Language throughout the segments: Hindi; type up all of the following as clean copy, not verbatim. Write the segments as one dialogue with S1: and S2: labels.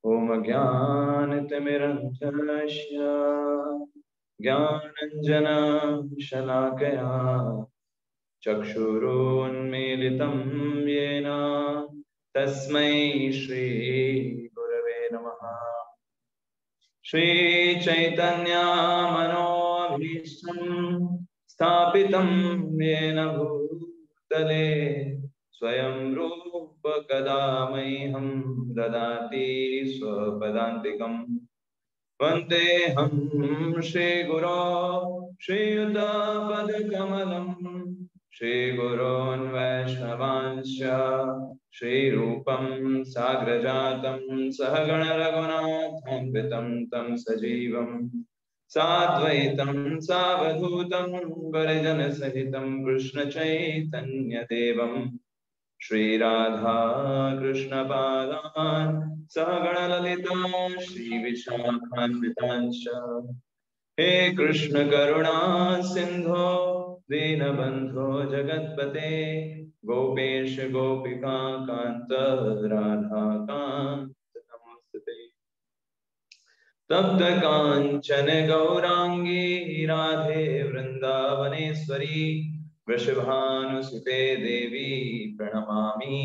S1: ओम ज्ञानतिमिरन्धस्य ज्ञानञ्जनशलाकया चक्षुरुन्मीलितं येन तस्मै श्रीगुरवे नमः। श्रीचैतन्यमनोभीष्टं स्थापितं येन भूतले स्वयं रूप कदा मह्यं ददाति स्वपदान्तिकम्। वन्देऽहं श्रीगुरो श्रीयुतपदकमलं श्रीगुरोन् वैष्णवांश्च श्रीरूपं साग्रजातं सहगण रघुनाथान्वितं तं सजीवं साद्वैतं सावधूतं परिजनसहितं कृष्णचैतन्यदेवं श्रीराधा कृष्णपादान् सहगण ललिता श्रीविशाखान्वितांश्च। हे कृष्ण करुणा सिंधो दीनबंधो जगत्पते गोपेश गोपिका कांत राधा कांत नमस्ते। तप्त कांचन गौरांगी राधे वृंदावनेश्वरी वृषभानुसुते देवी प्रणमामि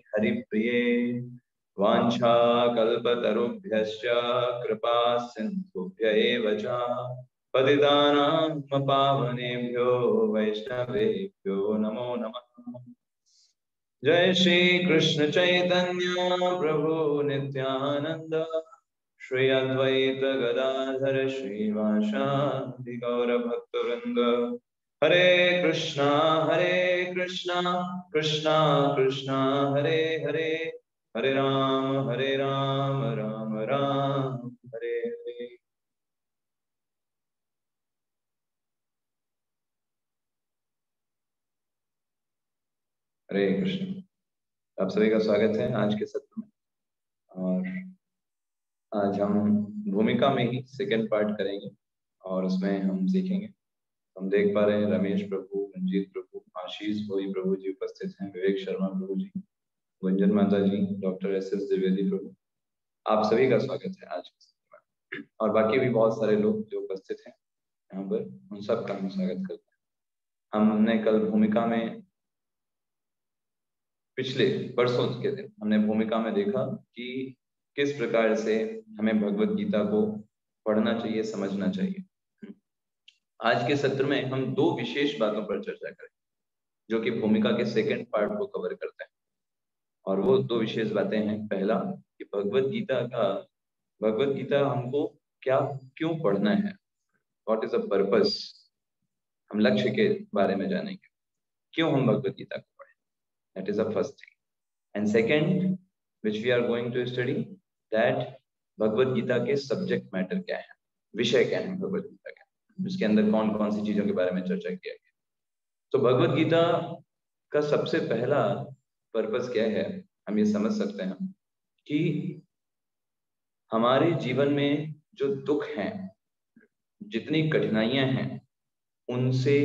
S1: हरिप्रिये। वाञ्छाकल्पतरुभ्यश्च कृपा सिन्धुभ्य एव च पतितानां पावनेभ्यो वैष्णवेभ्यो नमो नमः। जय श्री कृष्ण चैतन्य प्रभु नित्यानंद श्री अद्वैत गदाधर श्रीवासादि गौर भक्तवृंद। हरे कृष्णा कृष्णा कृष्णा हरे हरे, हरे राम राम राम हरे हरे। हरे कृष्ण। आप सभी का स्वागत है आज के सत्र में। और आज हम भूमिका में ही सेकंड पार्ट करेंगे और उसमें हम सीखेंगे। हम देख पा रहे हैं रमेश प्रभु, रंजीत प्रभु, आशीष भोई प्रभु जी उपस्थित हैं, विवेक शर्मा प्रभु जी, गुंजन माता जी, डॉक्टर एस द्विवेदी प्रभु, आप सभी का स्वागत है आज के सत्र में। और बाकी भी बहुत सारे लोग जो उपस्थित हैं यहाँ पर, उन सब का हम स्वागत करते हैं। हमने कल भूमिका में, पिछले परसों के दिन हमने भूमिका में देखा कि किस प्रकार से हमें भगवत गीता को पढ़ना चाहिए, समझना चाहिए। आज के सत्र में हम दो विशेष बातों पर चर्चा करेंगे जो कि भूमिका के सेकंड पार्ट को कवर करते हैं। और वो दो विशेष बातें हैं, पहला कि भगवत गीता हमको क्या क्यों पढ़ना है, व्हाट इज अ पर्पस, हम लक्ष्य के बारे में जानेंगे, क्यों हम भगवत गीता को पढ़ें, that is the first thing. And second which we are going to study that Bhagavad Gita के सब्जेक्ट मैटर क्या है, विषय क्या है भगवत गीता का, उसके अंदर कौन कौन सी चीजों के बारे में चर्चा किया गया। तो भगवत गीता का सबसे पहला पर्पस क्या है, हम ये समझ सकते हैं कि हमारे जीवन में जो दुख हैं, जितनी कठिनाइयां हैं, उनसे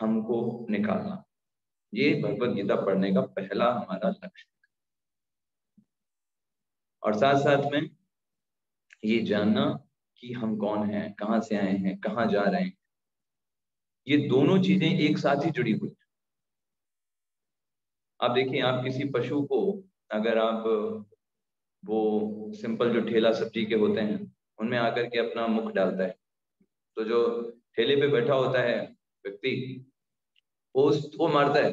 S1: हमको निकालना, ये भगवत गीता पढ़ने का पहला हमारा लक्ष्य। और साथ साथ में ये जानना कि हम कौन हैं, कहाँ से आए हैं, कहाँ जा रहे हैं, ये दोनों चीजें एक साथ ही जुड़ी हुई हैं। आप देखिए, आप किसी पशु को अगर आप वो सिंपल जो ठेला सब्जी के होते हैं उनमें आकर के अपना मुख डालता है, तो जो ठेले पे बैठा होता है व्यक्ति वो मारता है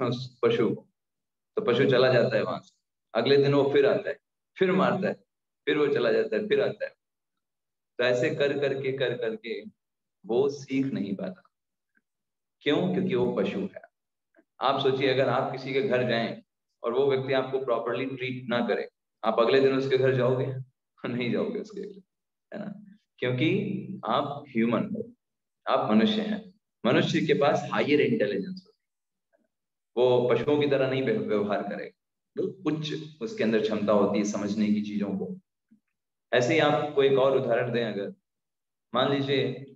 S1: उस पशु को, तो पशु चला जाता है वहां से। अगले दिन वो फिर आता है, फिर मारता है, फिर वो चला जाता है, फिर आता है। तो ऐसे कर करके वो सीख नहीं पाता। क्यों? क्योंकि वो पशु है। आप सोचिए, अगर आप किसी के घर जाएं और वो व्यक्ति आपको प्रॉपरली ट्रीट ना करे, आप अगले दिन उसके घर जाओगे? नहीं जाओगे उसके घर, है ना? क्योंकि आप ह्यूमन हो, आप मनुष्य हैं। मनुष्य के पास हायर इंटेलिजेंस होती है, वो पशुओं की तरह नहीं व्यवहार करेगा, तो उच्च उसके अंदर क्षमता होती है समझने की चीजों को। ऐसे ही आपको एक और उदाहरण दें, अगर मान लीजिए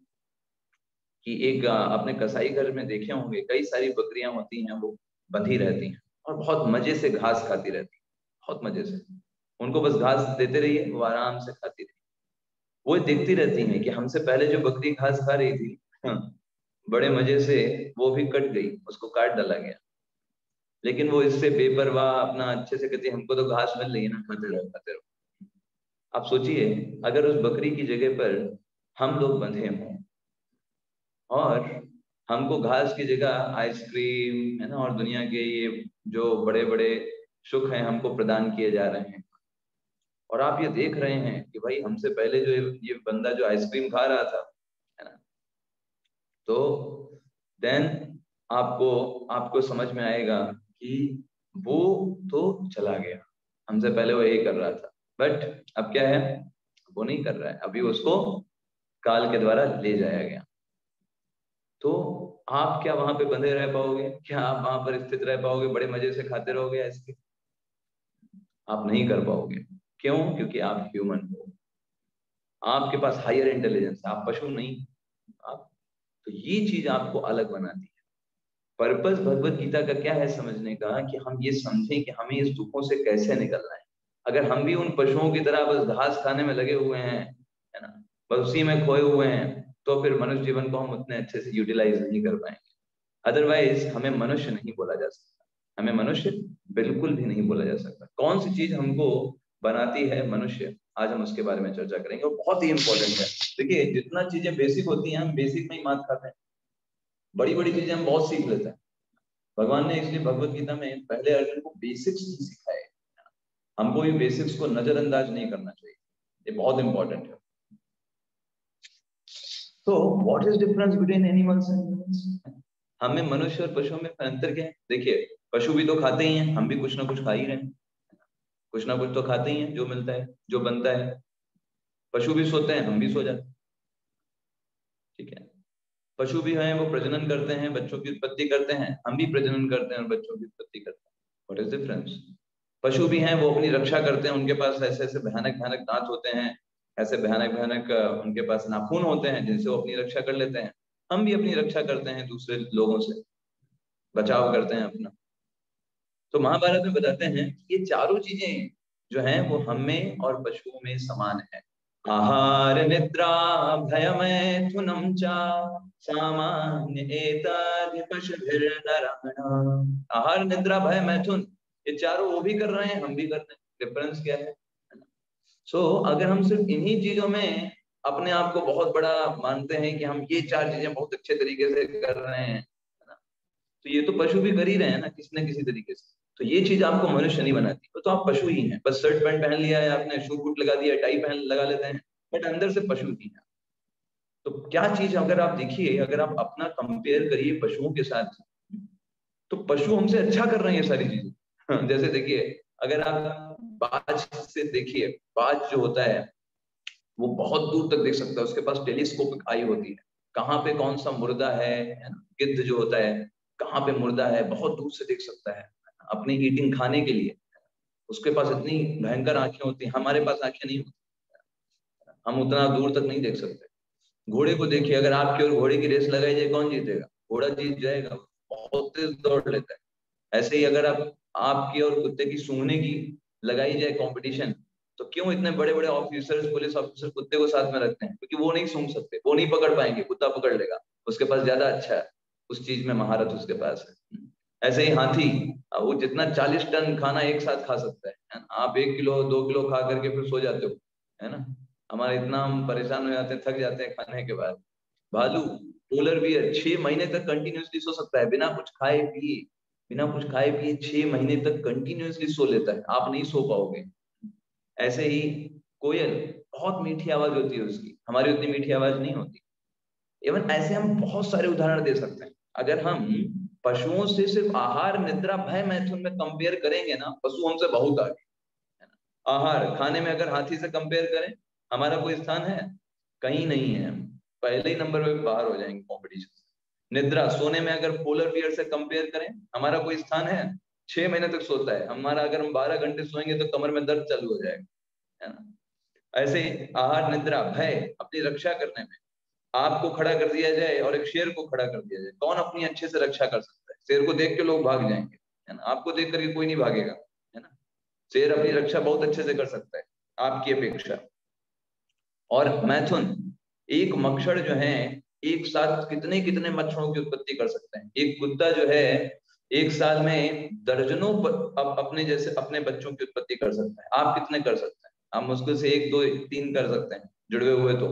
S1: कि एक आपने कसाई घर में देखे होंगे, कई सारी बकरियां होती हैं, वो बंधी रहती हैं और बहुत मजे से घास खाती रहती हैं, बहुत मजे से। उनको बस घास देते रहिए, वो आराम से खाती रही। वो देखती रहती हैं कि हमसे पहले जो बकरी घास खा रही थी, बड़े मजे से वो भी कट गई, उसको काट डाला गया, लेकिन वो इससे बेपरवाह अपना अच्छे से कहती है हमको तो घास मिल रही है ना, खाते रहो खाते रहो। आप सोचिए अगर उस बकरी की जगह पर हम लोग बंधे हों और हमको घास की जगह आइसक्रीम है ना और दुनिया के ये जो बड़े बड़े सुख हैं हमको प्रदान किए जा रहे हैं, और आप ये देख रहे हैं कि भाई हमसे पहले जो ये बंदा जो आइसक्रीम खा रहा था, है ना, तो देन आपको आपको समझ में आएगा कि वो तो चला गया, हमसे पहले वो यही कर रहा था, बट अब क्या है, वो नहीं कर रहा है, अभी उसको काल के द्वारा ले जाया गया। तो आप क्या वहां पे बंधे रह पाओगे? क्या आप वहां पर स्थित रह पाओगे, बड़े मजे से खाते रहोगे आइसक्रीम? आप नहीं कर पाओगे। क्यों? क्योंकि आप ह्यूमन हो, आपके पास हायर इंटेलिजेंस, आप पशु नहीं आप। तो ये चीज आपको अलग बनाती है। पर्पस भगवत गीता का क्या है समझने का, कि हम ये समझें कि हमें इस दुखों से कैसे निकलना है। अगर हम भी उन पशुओं की तरह बस घास खाने में लगे हुए हैं, है ना, बस उसी में खोए हुए हैं, तो फिर मनुष्य जीवन को हम उतने अच्छे से यूटिलाइज नहीं कर पाएंगे। अदरवाइज हमें मनुष्य नहीं बोला जा सकता, हमें मनुष्य बिल्कुल भी नहीं बोला जा सकता। कौन सी चीज हमको बनाती है मनुष्य, आज हम उसके बारे में चर्चा करेंगे, और बहुत ही इंपॉर्टेंट है। देखिए जितना चीजें बेसिक होती हैं हम बेसिक में ही मात खाते हैं, बड़ी बड़ी चीजें हम बहुत सीख लेते हैं। भगवान ने इसलिए भगवत गीता में पहले अर्जुन को बेसिक्स ही सिखाए। हमको ये बेसिक्स को नजरअंदाज नहीं करना चाहिए, ये बहुत इंपॉर्टेंट है। तो what is difference between animals and humans? हमें मनुष्य और पशुओं में अंतर क्या है? देखिए पशु भी तो खाते ही हैं, हम भी कुछ ना कुछ खा ही रहे हैं, कुछ ना कुछ तो खाते ही हैं, जो मिलता है जो बनता है। पशु भी सोते हैं, हम भी सो जाते हैं, ठीक है। पशु भी हैं, वो प्रजनन करते हैं, बच्चों की उत्पत्ति करते हैं, हम भी प्रजनन करते हैं और बच्चों की उत्पत्ति करते हैं। What is difference? पशु भी हैं, वो अपनी रक्षा करते हैं, उनके पास ऐसे ऐसे भयानक भयानक दांत होते हैं, ऐसे भयानक भयानक उनके पास नाखून होते हैं जिनसे वो अपनी रक्षा कर लेते हैं। हम भी अपनी रक्षा करते हैं, दूसरे लोगों से बचाव करते हैं अपना। तो महाभारत में बताते हैं कि ये चारों चीजें जो हैं वो हम में और पशुओं में समान है। आहार निद्रा भयमैथुनं च सामान्य एतद् पशुभिर्नराणाम्। आहार निद्रा भय मैथुन, ये चारों वो भी कर रहे हैं, हम भी कर रहे हैं। डिफरेंस क्या है? अगर हम सिर्फ इन्हीं चीजों में अपने आप को बहुत बड़ा मानते हैं कि हम ये चार चीजें बहुत अच्छे तरीके से कर रहे हैं, है ना, तो ये तो पशु भी कर ही रहे हैं ना किसी न किसी तरीके से। तो ये चीज आपको मनुष्य नहीं बनाती, तो आप पशु ही हैं। बस शर्ट पैंट पहन लिया है आपने, शू बूट लगा दिया, टाई पहन लगा लेते हैं, बट अंदर से पशु ही है। तो क्या चीज, अगर आप देखिए, अगर आप अपना कंपेयर करिए पशुओं के साथ, तो पशु हमसे अच्छा कर रहे हैं ये सारी चीजें। जैसे देखिए अगर आप बाज से देखिए, बाज जो होता है वो बहुत दूर तक देख सकता है, उसके पास टेलीस्कोपिक आई होती है, कहाँ पे कौन सा मुर्दा है ना। गिद्ध जो होता है कहाँ पे मुर्दा है बहुत दूर से देख सकता है, अपनी ईटिंग खाने के लिए। उसके पास इतनी भयंकर आंखें होती हैं, हमारे पास आंखें नहीं होती, हम उतना दूर तक नहीं देख सकते। घोड़े को देखिए, अगर आपकी और घोड़े की रेस लगाई जाए कौन जीतेगा? घोड़ा जीत जाएगा, बहुत तेज दौड़ लेता है। ऐसे ही अगर आप आपकी और कुत्ते की सूंघने की लगाई जाए कंपटीशन, तो क्यों इतने बड़े बड़े ऑफिसर्स पुलिस ऑफिसर कुत्ते को साथ में रखते हैं? क्योंकि वो नहीं सूंघ सकते, वो नहीं पकड़ पाएंगे, कुत्ता पकड़ लेगा, उसके पास ज्यादा अच्छा है, उस चीज में महारत उसके पास है। ऐसे ही हाथी, वो जितना 40 टन खाना एक साथ खा सकता है ना? आप 1 किलो 2 किलो खा करके फिर सो जाते हो, है ना। हमारे इतना हम परेशान हो जाते हैं, थक जाते हैं खाने के बाद। भालू, पोलर बियर 6 महीने तक कंटिन्यूसली सो सकता है, बिना कुछ खाए पिए, बिना कुछ खाए पिए 6 महीने तक कंटिन्यूसली सो लेता है, आप नहीं सो पाओगे। ऐसे ही कोयल, बहुत मीठी आवाज होती है उसकी, हमारी उतनी मीठी आवाज नहीं होती। इवन ऐसे हम बहुत सारे उदाहरण दे सकते हैं। अगर हम पशुओं से सिर्फ आहार निद्रा भय मैथुन में कंपेयर करेंगे ना, पशु हमसे बहुत आगे है ना। आहार खाने में अगर हाथी से कंपेयर करें, हमारा कोई स्थान है? कहीं नहीं है, हम पहले ही नंबर में बाहर हो जाएंगे कॉम्पिटिशन से। निद्रा सोने में अगर पोलर बियर से कंपेयर करें, हमारा कोई स्थान है? 6 महीने तक सोता है हमारा, अगर हम 12 घंटे सोएंगे तो कमर में दर्द चालू हो जाएगा, है ना। ऐसे आहार निद्रा भय, अपनी रक्षा करने में, आपको खड़ा कर दिया जाए और एक शेर को खड़ा कर दिया जाए, कौन अपनी अच्छे से रक्षा कर सकता है? शेर को देख के लोग भाग जाएंगे, है ना, आपको देख करके कोई नहीं भागेगा, है ना। शेर अपनी रक्षा बहुत अच्छे से कर सकता है आपकी अपेक्षा। और मैथुन, एक मच्छर जो है एक साथ कितने कितने मच्छरों की उत्पत्ति कर सकते हैं। एक कुत्ता जो है एक साल में दर्जनों अपने जैसे अपने बच्चों की उत्पत्ति कर सकता है। आप कितने कर सकते हैं? आप मुश्किल से 1 2 3 कर सकते हैं जुड़वे हुए। तो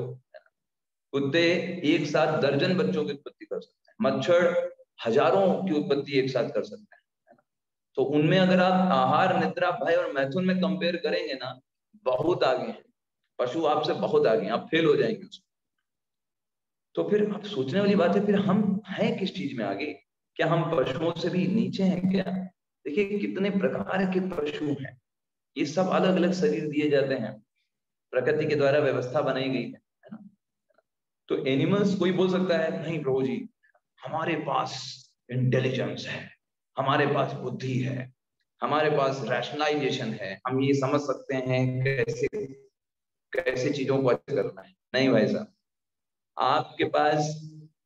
S1: कुत्ते एक साथ दर्जन बच्चों की उत्पत्ति कर सकते हैं, मच्छर हजारों की उत्पत्ति एक साथ कर सकते हैं। तो उनमें अगर आप आहार, निद्रा, भय और मैथुन में कंपेयर करेंगे ना, बहुत आगे हैं पशु, आपसे बहुत आगे हैं, आप फेल हो जाएंगे उसमें। तो फिर आप सोचने वाली बात है, फिर हम हैं किस चीज में आगे? क्या हम पशुओं से भी नीचे हैं क्या? देखिए कितने प्रकार के पशु हैं, ये सब अलग अलग शरीर दिए जाते हैं, प्रकृति के द्वारा व्यवस्था बनाई गई है ना। तो एनिमल्स, कोई बोल सकता है नहीं प्रभु जी हमारे पास इंटेलिजेंस है, हमारे पास बुद्धि है, हमारे पास रैशनलाइजेशन है, हम ये समझ सकते हैं कैसे कैसे चीजों को अच्छे करना है। नहीं भाई साहब, आपके पास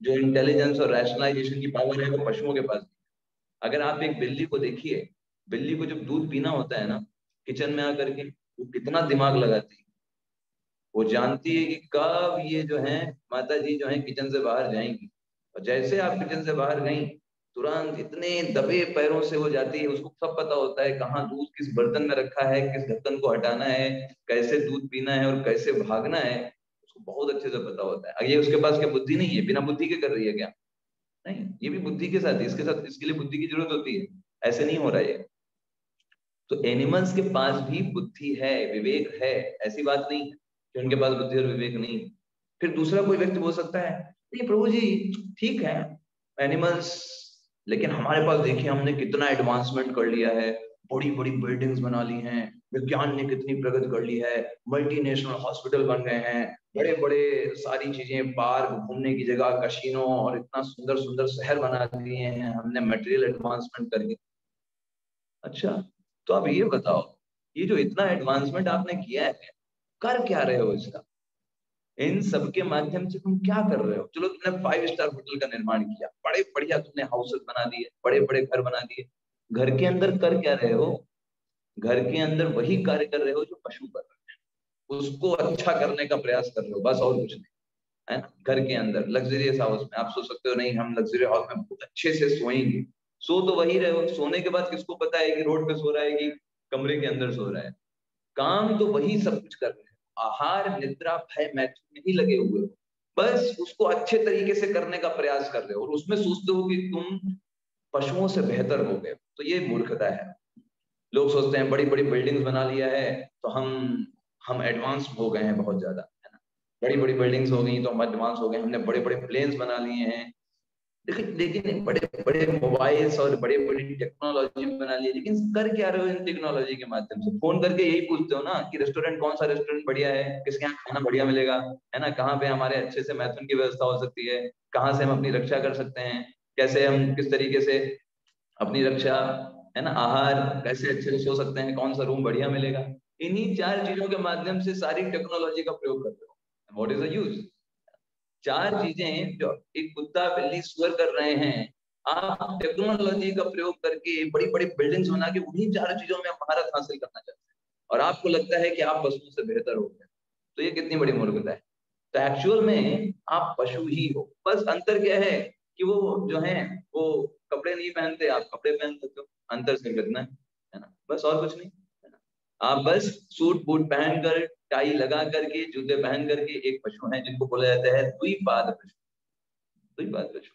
S1: जो इंटेलिजेंस और रैशनलाइजेशन की पावर है वो पशुओं के पास नहीं है। अगर आप एक बिल्ली को देखिए, बिल्ली को जब दूध पीना होता है ना, किचन में आकर के वो कितना दिमाग लगाती है। वो जानती है कि कब ये जो है माता जी जो है किचन से बाहर जाएंगी, और जैसे आप किचन से बाहर गई तुरंत इतने दबे पैरों से वो जाती है। उसको सब पता होता है कहाँ दूध किस बर्तन में रखा है, किस ढक्कन को हटाना है, कैसे दूध पीना है और कैसे भागना है, उसको बहुत अच्छे से पता होता है। ये उसके पास क्या बुद्धि नहीं है? बिना बुद्धि के कर रही है क्या? नहीं, ये भी बुद्धि के साथ है, इसके साथ इसके लिए बुद्धि की जरूरत होती है। ऐसे नहीं हो रहा है। तो एनिमल्स के पास भी बुद्धि है, विवेक है, ऐसी बात नहीं है कि उनके पास बुद्धि और विवेक नहीं है। फिर दूसरा कोई व्यक्ति बोल सकता है नहीं प्रभु जी ठीक है एनिमल्स, लेकिन हमारे पास देखिए हमने कितना एडवांसमेंट कर लिया है, बड़ी बड़ी बिल्डिंग्स बना ली हैं, विज्ञान ने कितनी प्रगति कर ली है, मल्टीनेशनल हॉस्पिटल बन गए हैं, बड़े बड़े सारी चीजें, पार्क, घूमने की जगह, कसिनो, और इतना सुंदर सुंदर शहर बना दिए हैं हमने मटेरियल एडवांसमेंट करके। अच्छा, तो आप ये बताओ, ये जो इतना एडवांसमेंट आपने किया है, कर क्या रहे हो इसका? इन सब के माध्यम से तुम क्या कर रहे हो? चलो तुमने 5 स्टार होटल का निर्माण किया, बड़े बढ़िया तुमने हाउसेस बना दिए, बड़े बड़े घर बना दिए, घर के अंदर कर क्या रहे हो? घर के अंदर वही कार्य कर रहे हो जो पशु कर रहे हैं, उसको अच्छा करने का प्रयास कर रहे हो, बस और कुछ नहीं। है ना? घर के अंदर लग्जरियस हाउस में आप सोच सकते हो नहीं हम लग्जरी हाउस में बहुत अच्छे से सोएंगे, सो तो वही रहे हो, सोने के बाद किसको पता है कि रोड पे सो रहा है कि कमरे के अंदर सो रहा है? काम तो वही सब कुछ कर रहे हो, आहार, निद्रा, भय, मैथुन में ही लगे हुए हो, बस उसको अच्छे तरीके से करने का प्रयास कर रहे हो, और उसमें सोचते हो कि तुम पशुओं से बेहतर हो गए। तो ये मूर्खता है। लोग सोचते हैं बड़ी बड़ी बिल्डिंग्स बना लिया है तो हम एडवांस हो गए हैं बहुत ज्यादा, है ना, बड़ी बड़ी बिल्डिंग्स हो गई तो हम एडवांस हो गए, हमने बड़े बड़े प्लेन्स बना लिए हैं। लेकिन लेकिन बड़े बड़े मोबाइल्स और बड़े बड़ी टेक्नोलॉजी बना ली, लेकिन कर क्या रहे हो इन टेक्नोलॉजी के माध्यम से? फोन करके यही पूछते हो ना कि रेस्टोरेंट, कौन सा रेस्टोरेंट बढ़िया है, किसके यहाँ खाना बढ़िया मिलेगा, है ना, कहाँ पे हमारे अच्छे से मैथुन की व्यवस्था हो सकती है, कहाँ से हम अपनी रक्षा कर सकते हैं, कैसे हम किस तरीके से अपनी रक्षा, है ना, आहार, कैसे अच्छे से सो सकते हैं, कौन सा रूम बढ़िया मिलेगा। इन्हीं 4 चीजों के माध्यम से सारी टेक्नोलॉजी का प्रयोग करते हो। What is the use? 4 चीजें जो एक कुत्ता, बिल्ली, सुअर कर रहे हैं, आप टेक्नोलॉजी का प्रयोग करके बड़ी बड़ी बिल्डिंग्स बना के उन्हीं 4 चीजों में महारत हासिल करना चाहते हैं, और आपको लगता है कि आप पशुओं से बेहतर हो गए। तो ये कितनी बड़ी मूर्खता है। तो एक्चुअल में आप पशु ही हो, बस अंतर क्या है कि वो जो है वो कपड़े नहीं पहनते, आप कपड़े पहन सकते हो, अंतर सिर्फ इतना है ना, बस और कुछ नहीं, है ना। आप बस सूट बूट पहनकर, टाई लगा करके, जूते पहन करके एक पशु है जिनको बोला जाता है द्विपाद पशु। द्विपाद पशु।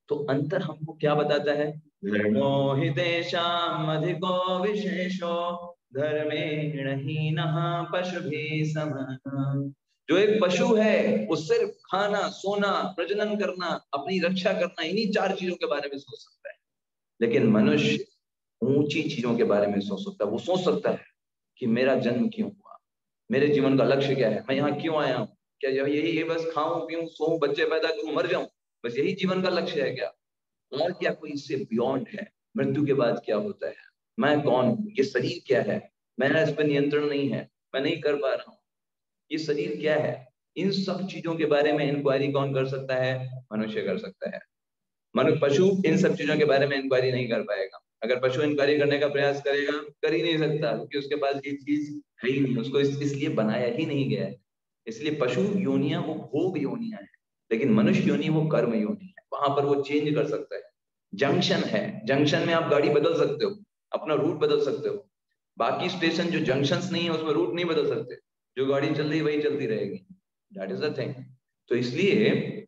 S1: तो अंतर हमको क्या बताता है? वर्णो हि तेषाम् अधिको विशेषो धर्मेण हीनः पशुभिः समः। जो एक पशु है वो सिर्फ खाना, सोना, प्रजनन करना, अपनी रक्षा करना, इन्हीं 4 चीजों के बारे में सोच सकता है। लेकिन मनुष्य ऊंची चीजों के बारे में सोच सकता है। वो सोच सकता है कि मेरा जन्म क्यों हुआ, मेरे जीवन का लक्ष्य क्या है, मैं यहाँ क्यों आया हूँ, क्या यही है बस खाऊं पीऊं सोऊं बच्चे पैदा करूं मर जाऊं, बस यही जीवन का लक्ष्य है क्या? और क्या कोई इससे बियॉन्ड है? मृत्यु के बाद क्या होता है? मैं कौन हूँ? ये शरीर क्या है? मेरा इस पर नियंत्रण नहीं है, मैं नहीं कर पा रहा हूँ। ये शरीर क्या है? इन सब चीजों के बारे में इंक्वायरी कौन कर सकता है? मनुष्य कर सकता है। मनुष्य, पशु इन सब चीजों के बारे में इंक्वायरी नहीं कर पाएगा। अगर पशु इन कार्य करने का प्रयास करेगा, कर ही नहीं सकता, क्योंकि उसके पास ये चीज है ही नहीं, उसको इसलिए बनाया ही नहीं गया है। इसलिए पशु योनियां वो भोग योनियां है, लेकिन मनुष्य योनि वो कर्म योनि है, वहां पर वो चेंज कर सकता है। जंक्शन है, जंक्शन में आप गाड़ी बदल सकते हो, अपना रूट बदल सकते हो। बाकी स्टेशन जो जंक्शंस नहीं है उसमें रूट नहीं बदल सकते, जो गाड़ी चल रही वही चलती रहेगी। That is the thing. तो इसलिए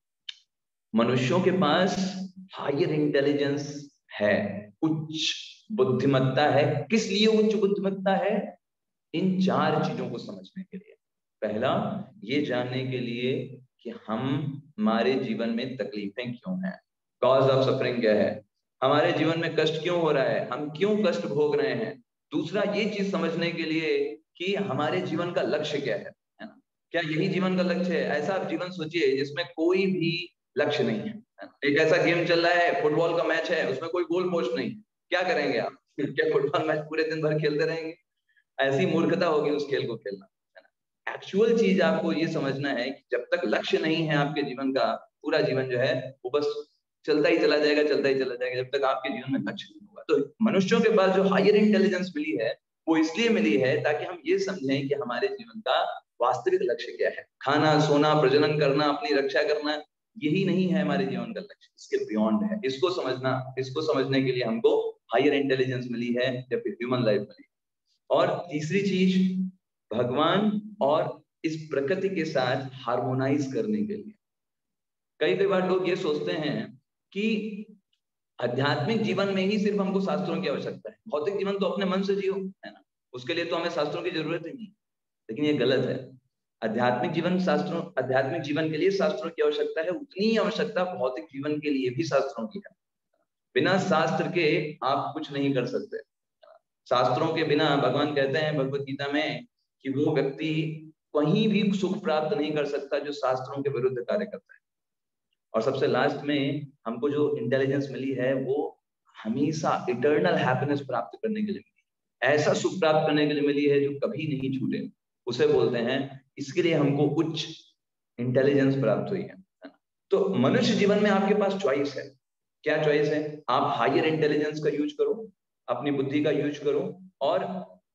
S1: मनुष्यों के पास हायर इंटेलिजेंस है, उच्च बुद्धिमत्ता है। किस लिए उच्च बुद्धिमत्ता है? इन 4 चीजों को समझने के लिए। पहला, ये जानने के लिए कि हमारे जीवन में तकलीफें क्यों हैं, कॉज ऑफ सफरिंग क्या है, हमारे जीवन में कष्ट क्यों हो रहा है, हम क्यों कष्ट भोग रहे हैं। दूसरा, ये चीज समझने के लिए कि हमारे जीवन का लक्ष्य क्या है ना? क्या यही जीवन का लक्ष्य है? ऐसा आप जीवन सोचिए जिसमें कोई भी लक्ष्य नहीं है ना? एक ऐसा गेम चल रहा है, फुटबॉल का मैच है, उसमें कोई गोल पोस्ट नहीं, क्या करेंगे आप? क्या फुटबॉल मैच पूरे दिन भर खेलते रहेंगे? ऐसी मूर्खता होगी उस खेल को खेलना, है ना। एक्चुअल चीज आपको ये समझना है कि जब तक लक्ष्य नहीं है आपके जीवन का, पूरा जीवन जो है वो बस चलता ही चला जाएगा, चलता ही चला जाएगा, जब तक आपके जीवन में लक्ष्य नहीं होगा। तो मनुष्यों के पास जो हायर इंटेलिजेंस मिली है वो इसलिए मिली है ताकि हम ये समझें कि हमारे जीवन का वास्तविक लक्ष्य क्या है। खाना, सोना, प्रजनन करना, अपनी रक्षा करना, यही नहीं है हमारे जीवन का लक्ष्य, इसके बियॉन्ड है। इसको समझना, इसको समझने के लिए हमको हायर इंटेलिजेंस मिली है या फिर ह्यूमन लाइफ मिली है। और तीसरी चीज, भगवान और इस प्रकृति के साथ हार्मोनाइज करने के लिए। कई बार लोग ये सोचते हैं कि आध्यात्मिक जीवन में ही सिर्फ हमको शास्त्रों की आवश्यकता है, भौतिक जीवन तो अपने मन से जियो, है ना, उसके लिए तो हमें शास्त्रों की जरूरत ही नहीं। लेकिन ये गलत है। आध्यात्मिक जीवन के लिए शास्त्रों की आवश्यकता है, उतनी ही आवश्यकता भौतिक जीवन के लिए भी शास्त्रों की है। बिना शास्त्र के आप कुछ नहीं कर सकते। शास्त्रों के बिना, भगवान कहते हैं भगवत गीता में कि वो व्यक्ति कहीं भी सुख प्राप्त नहीं कर सकता जो शास्त्रों के विरुद्ध कार्य करता है। और सबसे लास्ट में हमको जो इंटेलिजेंस मिली है वो हमेशा इटर्नल हैप्पीनेस प्राप्त करने के लिए मिली, ऐसा सुख प्राप्त करने के लिए मिली है जो कभी नहीं छूटे, उसे बोलते हैं। इसके लिए हमको उच्च इंटेलिजेंस प्राप्त हुई है। तो मनुष्य जीवन में आपके पास चॉइस है। क्या चॉइस है? आप हायर इंटेलिजेंस का यूज करो, अपनी बुद्धि का यूज करो, और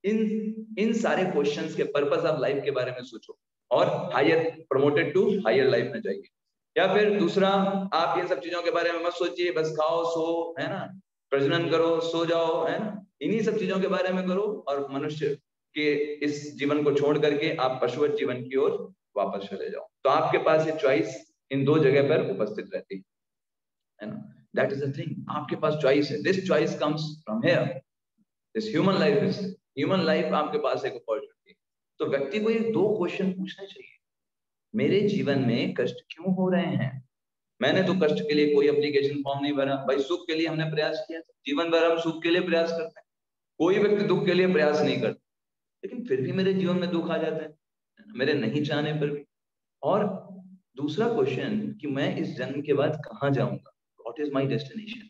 S1: इन सारे क्वेश्चंस के पर्पस ऑफ लाइफ के बारे में सोचो, और higher promoted to higher life में जाइए। या फिर दूसरा, आप इन सब चीजों के बारे में मत सोचिए, बस खाओ सो, है ना, प्रजनन करो, सो जाओ, है ना, इन्हीं सब चीजों के बारे में करो, और मनुष्य के इस जीवन को छोड़ करके आप पशुवत जीवन की ओर वापस चले जाओ। तो आपके पास ये चॉइस इन 2 जगह पर उपस्थित रहती है ना। दैट इज द थिंग, आपके पास चॉइस है। This choice comes from here, this human life आपके पास एक अपॉर्चुनिटी। तो व्यक्ति को ये 2 क्वेश्चन पूछने चाहिए, मेरे जीवन में कष्ट क्यों हो रहे हैं? मैंने तो कष्ट के लिए कोई एप्लीकेशन फॉर्म नहीं भरा भाई, सुख के लिए हमने प्रयास किया था, जीवन भर हम सुख के लिए प्रयास करते हैं, कोई व्यक्ति दुख के लिए प्रयास नहीं करता, लेकिन फिर भी मेरे जीवन में दुख आ जाते हैं, मेरे नहीं चाहने पर भी। और दूसरा क्वेश्चन कि मैं इस जन्म के बाद कहाँ जाऊंगा, व्हाट इज माय डेस्टिनेशन।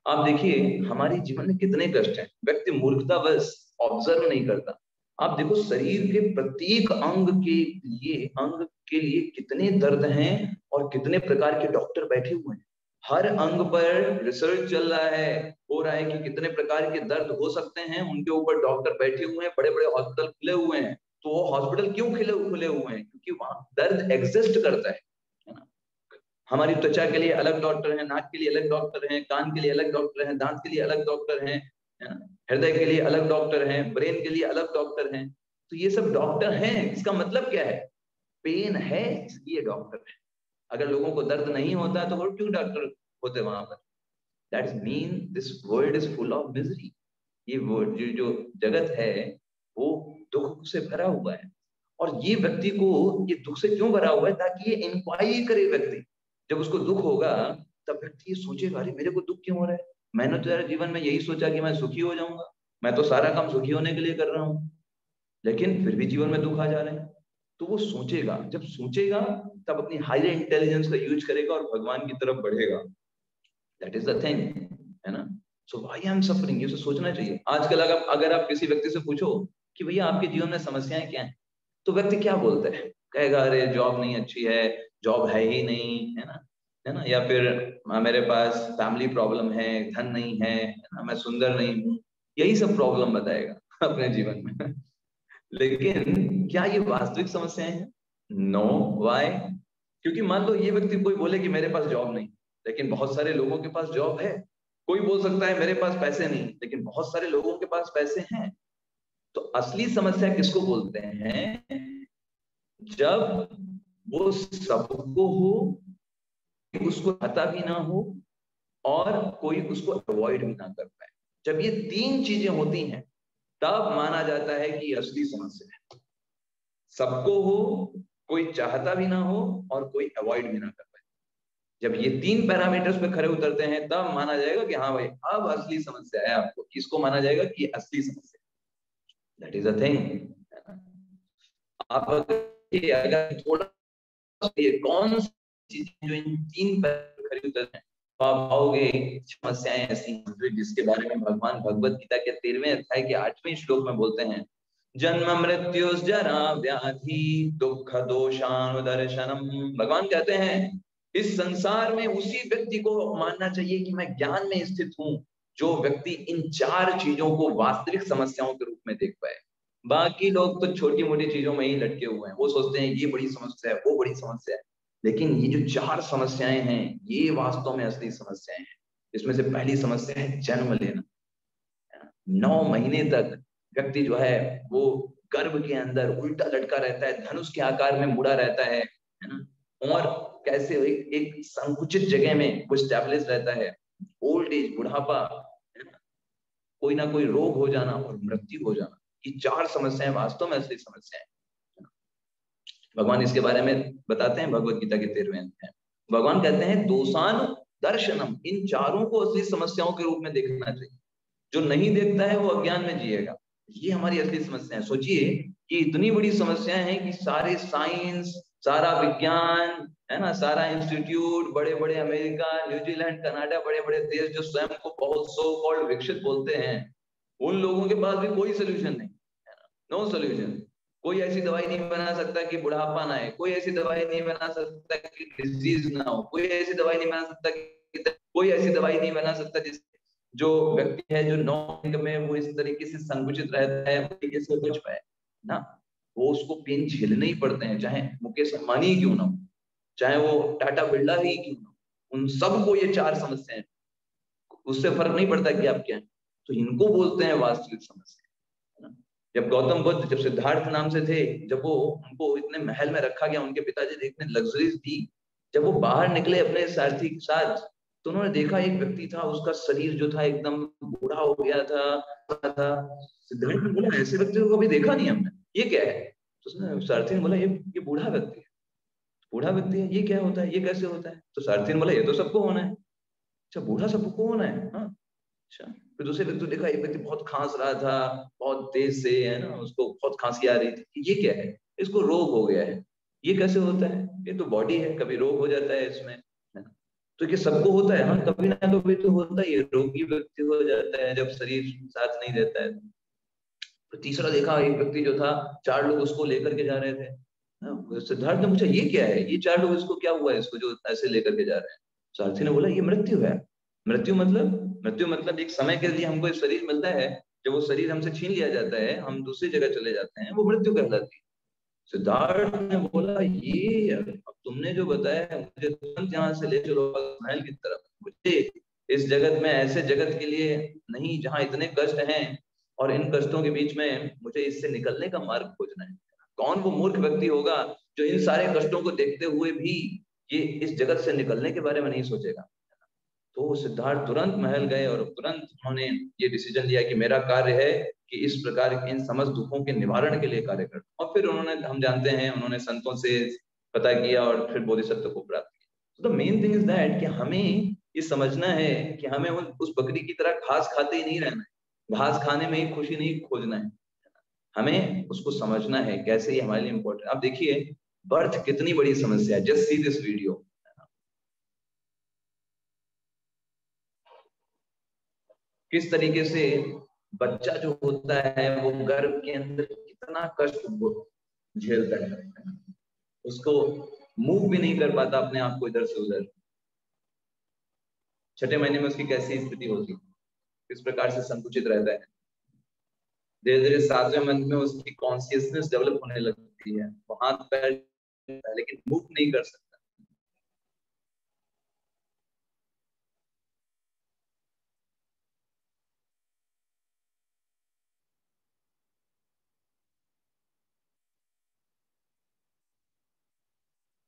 S1: आप देखिए हमारे जीवन में कितने कष्ट हैं, व्यक्ति मूर्खतावश ऑब्जर्व नहीं करता। आप देखो शरीर के प्रत्येक अंग के लिए कितने दर्द हैं, और कितने प्रकार के डॉक्टर बैठे हुए हैं। हर अंग पर रिसर्च चल रहा है, हो रहा है कि कितने प्रकार के दर्द हो सकते हैं, उनके ऊपर डॉक्टर बैठे हुए हैं, बड़े बड़े हॉस्पिटल खुले हुए हैं। तो वो हॉस्पिटल क्यों खुले हुए हैं? क्योंकि वहां दर्द एग्जिस्ट करता है ना। हमारी त्वचा के लिए अलग डॉक्टर हैं, नाक के लिए अलग डॉक्टर हैं, कान के लिए अलग डॉक्टर हैं, दांत के लिए अलग डॉक्टर हैं, हृदय के लिए अलग डॉक्टर हैं, ब्रेन के लिए अलग डॉक्टर हैं। तो ये सब डॉक्टर हैं, इसका मतलब क्या है? पेन है इसलिए डॉक्टर है। अगर लोगों को दर्द नहीं होता तो वो क्यों डॉक्टर होते वहां पर? That mean this world is full of misery. ये वर्ल्ड जो जगत है वो दुख से भरा हुआ है। और ये व्यक्ति को ये दुख से क्यों भरा हुआ है? ताकि ये इंक्वायरी करे व्यक्ति। जब उसको दुख होगा तब व्यक्ति ये सोचेगा, अरे मेरे को दुख क्यों हो रहा है, मैंने तो यार जीवन में यही सोचा कि मैं सुखी हो जाऊंगा, मैं तो सारा काम सुखी होने के लिए कर रहा हूँ, लेकिन फिर भी जीवन में दुख आ जा रहे हैं। तो वो सोचेगा, जब सोचेगा तब अपनी हायर इंटेलिजेंस का यूज करेगा और भगवान की तरफ बढ़ेगा। दैट इज द थिंग, है ना। So why I am suffering, ये सोचना चाहिए। आजकल अगर आप किसी व्यक्ति से पूछो कि भैया आपके जीवन में समस्याएं क्या हैं, तो व्यक्ति क्या बोलता है? कहेगा अरे जॉब नहीं अच्छी है, जॉब है ही नहीं, है ना, है ना, या फिर मेरे पास फैमिली प्रॉब्लम है, धन नहीं है ना, मैं सुंदर नहीं हूँ, यही सब प्रॉब्लम बताएगा अपने जीवन में। लेकिन क्या ये वास्तविक समस्याएं हैं? नो। वाई? क्योंकि मान लो ये व्यक्ति कोई बोले कि मेरे पास जॉब नहीं, लेकिन बहुत सारे लोगों के पास जॉब है। कोई बोल सकता है मेरे पास पैसे नहीं, लेकिन बहुत सारे लोगों के पास पैसे हैं। तो असली समस्या किसको बोलते हैं? जब वो सबको हो, उसको पता भी ना हो, और कोई उसको अवॉइड भी ना कर पाए। जब ये तीन चीजें होती हैं तब माना जाता है कि असली समस्या है। सबको हो, कोई चाहता भी ना हो, और कोई अवॉइड भी ना कर पाए। जब ये तीन पैरामीटर्स पे खरे उतरते हैं तब माना जाएगा कि हाँ भाई अब असली समस्या है। आपको इसको माना जाएगा कि असली समस्या, दैट इज अ थिंग। आप अगर थोड़ा ये कौन सी चीजें जो इन तीन पैरामीटर खरे उतरते हैं, तो आप पाओगे समस्याएं ऐसी हैं जिसके बारे में भगवान भगवत गीता के 13वें अध्याय के 8वें श्लोक में बोलते हैं, जन्म मृत्यु जरा व्याधि दुख दोषानुदर्शनम। भगवान कहते हैं इस संसार में उसी व्यक्ति को मानना चाहिए कि मैं ज्ञान में स्थित हूँ, जो व्यक्ति इन चार चीजों को वास्तविक समस्याओं के रूप में देख पाए। बाकी लोग तो छोटी मोटी चीजों में ही लटके हुए हैं, वो सोचते हैं ये बड़ी समस्या है, वो बड़ी समस्या है। लेकिन ये जो चार समस्याएं हैं ये वास्तव में असली समस्याएं हैं। इसमें से पहली समस्या है जन्म लेना। 9 महीने तक व्यक्ति जो है वो गर्भ के अंदर उल्टा लटका रहता है, धनुष के आकार में मुड़ा रहता है ना, और कैसे एक संकुचित जगह में वो स्टैब्लिश रहता है। ओल्ड एज, बुढ़ापा, कोई ना कोई रोग हो जाना और मृत्यु हो जाना, ये चार समस्याएं वास्तव में असली समस्याएं। भगवान इसके बारे में बताते हैं भगवत गीता के 13वें अध्याय। भगवान कहते हैं दोषान दर्शनम, इन चारों को असली समस्याओं के रूप में देखना चाहिए। जो नहीं देखता है वो अज्ञान में जिएगा। ये हमारी असली समस्या है। सोचिए कि इतनी बड़ी समस्याएं हैं कि सारे साइंस, सारा विज्ञान, है ना, सारा इंस्टीट्यूट, बड़े बड़े अमेरिका, न्यूजीलैंड, कनाडा, बड़े बड़े देश जो स्वयं को बहुत सो कॉल्ड विकसित बोलते हैं, उन लोगों के पास भी कोई सोल्यूशन नहीं है ना, नो सोल्यूशन। कोई ऐसी दवाई नहीं बना सकता कि बुढ़ापा ना आए, कोई ऐसी दवाई नहीं बना सकता कि डिजीज ना हो, कोई ऐसी दवाई नहीं बना सकता कि कोई ऐसी दवाई नहीं बना सकता जिस जो व्यक्ति है जो 9 में वो इस तरीके से संकुचित रहता है तरीके से बच पाए ना। वो उसको पेन झेलने ही पड़ते हैं, चाहे मुकेश अंबानी ही क्यों ना हो, चाहे वो टाटा बिरला ही क्यों ना हो, उन सबको ये चार समस्याएं, उससे फर्क नहीं पड़ता कि आप क्या है। तो इनको बोलते हैं वास्तविक समस्या। जब गौतम बुद्ध, जब सिद्धार्थ नाम से थे, जब वो उनको इतने महल में रखा गया, उनके पिताजी ने इतने लग्जरीज दी, जब वो बाहर निकले अपने सारथी के साथ, तो उन्होंने देखा एक व्यक्ति था, उसका शरीर जो था एकदम बूढ़ा हो गया था। सिद्धार्थ ने बोला ऐसे व्यक्ति को कभी देखा नहीं हमने, ये क्या है? तो उसने, सारथी ने बोला ये बूढ़ा व्यक्ति है। बूढ़ा व्यक्ति है, ये क्या होता है, ये कैसे होता है? तो सारथी ने बोला ये तो सबको होना है। अच्छा, बूढ़ा सबको होना है? हाँ। अच्छा। फिर दूसरे व्यक्ति देखा, एक व्यक्ति बहुत खांस रहा था, बहुत तेज से, है ना, उसको बहुत खांसी आ रही थी। ये क्या है? इसको रोग हो गया है। ये कैसे होता है? ये तो बॉडी है, कभी रोग हो जाता है इसमें, है ना। तो ये सबको होता है? हाँ, कभी ना कभी तो होता ही है, रोगी व्यक्ति हो जाता है जब शरीर साथ नहीं देता है। तो तीसरा देखा, एक व्यक्ति जो था, 4 लोग उसको लेकर के जा रहे थे। हाँ, सिद्धार्थ ने पूछा ये क्या है, ये 4 लोग, इसको क्या हुआ है इसको जो ऐसे लेकर के जा रहे हैं? सारथी ने बोला ये मृत्यु है। मृत्यु मतलब? मृत्यु मतलब एक समय के लिए हमको एक शरीर मिलता है, जब वो शरीर हमसे छीन लिया जाता है, हम दूसरी जगह चले जाते हैं, वो मृत्यु कहलाती है। सिद्धार्थ ने बोला ये अब तुमने जो बताया है, मुझे तुरंत यहाँ से ले चलो महल की तरफ। मुझे इस जगत में, ऐसे जगत के लिए नहीं जहाँ इतने कष्ट हैं, और इन कष्टों के बीच में मुझे इससे निकलने का मार्ग खोजना है। कौन वो मूर्ख व्यक्ति होगा जो इन सारे कष्टों को देखते हुए भी ये इस जगत से निकलने के बारे में नहीं सोचेगा? तो सिद्धार्थ तुरंत महल गए और तुरंत उन्होंने ये डिसीजन लिया कि मेरा कार्य है कि इस प्रकार के इन समस्त दुखों के निवारण के लिए कार्य करना। और फिर उन्होंने, हम जानते हैं, उन्होंने संतों से पता किया और फिर बोधिसत्व को प्राप्त किया। तो the main thing is that कि हमें ये समझना है कि हमें उस बकरी की तरह घास खाते ही नहीं रहना है, घास खाने में ही खुशी नहीं खोजना है। हमें उसको समझना है कैसे ये हमारे लिए इम्पोर्टेंट। आप देखिए बर्थ कितनी बड़ी समस्या है। Just see this video. किस तरीके से बच्चा जो होता है वो गर्भ के अंदर कितना कष्ट झेलता है, उसको मूव भी नहीं कर पाता अपने आप को इधर से उधर। छठे महीने में उसकी कैसी स्थिति होती है, किस प्रकार से संकुचित रहता है। धीरे धीरे सातवें मंथ में उसकी कॉन्शियसनेस डेवलप होने लगती है, वो हाथ पैर लेकिन मूव नहीं कर सकता।